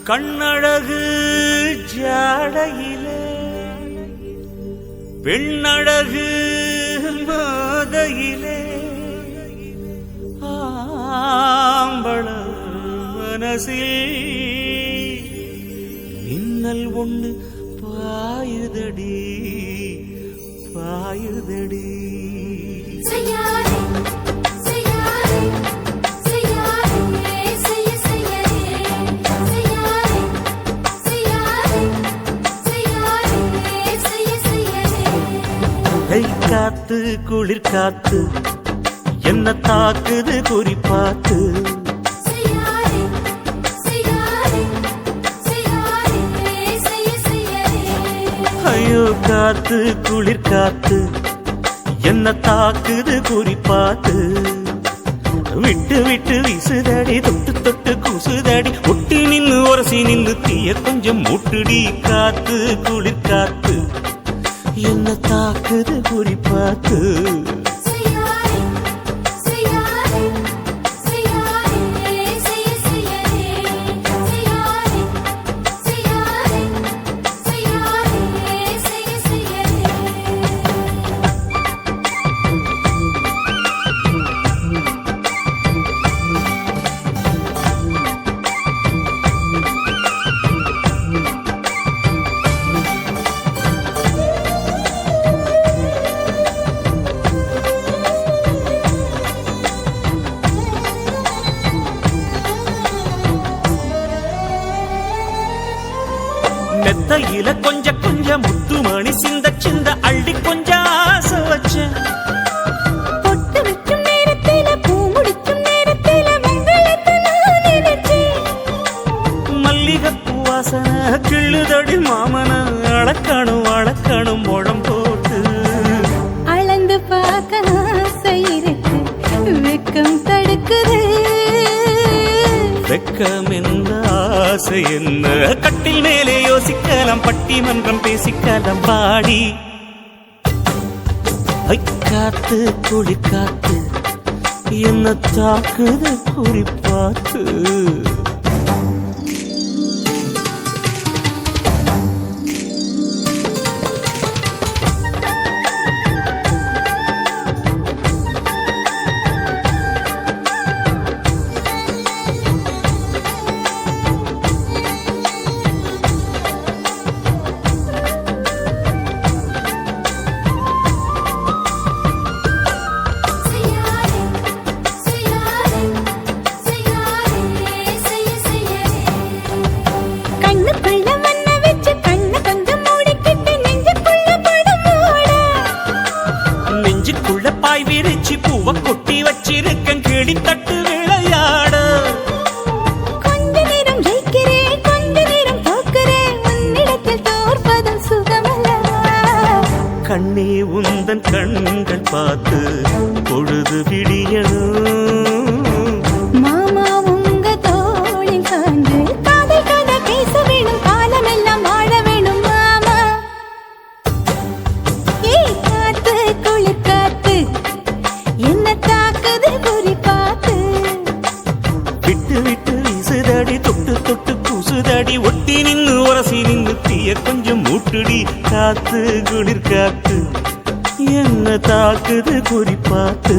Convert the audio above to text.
கண்ணழகு ஜாடையிலே பெண்ணழகு மாதையிலே ஆம்பள மனசில் மின்னல் ஒண்ணு பாயுதடி பாயுதடி. காத்து குளிர் காத்து என்ன தாக்குது குறிப்பாத்து. ஐயோ காத்து குளிர் காத்து என்ன தாக்குது குறிப்பாத்து. விட்டு விட்டு வீசுதடி தொட்டு தொட்டு கூசுதடி ஒட்டி நின்னு உரசி நின்னு தீய கொஞ்சம் மூட்டுடி. காத்து குளிர் காத்து என்ன தாக்குது குறிப்பாத்து. மெத்தையில கொஞ்ச கொஞ்ச முத்துமணி சிந்த சிந்த அள்ளி கொஞ்ச ஆசை வச்ச. பொட்டு வைக்கும் நேரத்தில பூ முடிக்கும் நேரத்தில மங்களத்தை நான் நினைச்சேன். மல்லிகைப்பூ வாசனை கிள்ளுதடி மாமன அளக்கணும் அளக்கணும் முழம் போட்டு. அளந்து பார்க்க ஆசை இருக்கு வெக்கம் தடுக்குது. வெக்கம் என்ன ஆசை என்ன கட்டில் மேலே யோசிக்கலாம் பட்டிமன்றம் பேசிக்கலாம் பாடி. காத்து குளிர் காத்து என்ன தாக்குது குறிப்பாத்து. பாய் விரிச்சி பூவ கொட்டி வச்சிருக்கேன் கிளி தட்டு விளையாட. கொஞ்ச நேரம் ஜெயிக்கிறேன் கொஞ்ச நேரம் தோக்கிறேன் உன்னிடத்தில் தோற்பதும் சுகமல்லவா. கண்ணே உந்தன் கண்கள் பார்த்து பொழுது விடியணும். மாமா உங்க தோளில் சார்ந்து காதல் கதை பேச வேணும் காலமெல்லாம் வாழ வேணும் மாமா. காத்து குளிர் காத்து என்ன தாக்குது குறிப்பாத்து. விட்டு விட்டு வீசுதடி தொட்டு தொட்டு கூசுதடி ஒட்டி நின்னு உரசி நின்னு தீய கொஞ்சம் மூட்டுடி. காத்து குளிர் காத்து என்ன தாக்குது குறிப்பாத்து.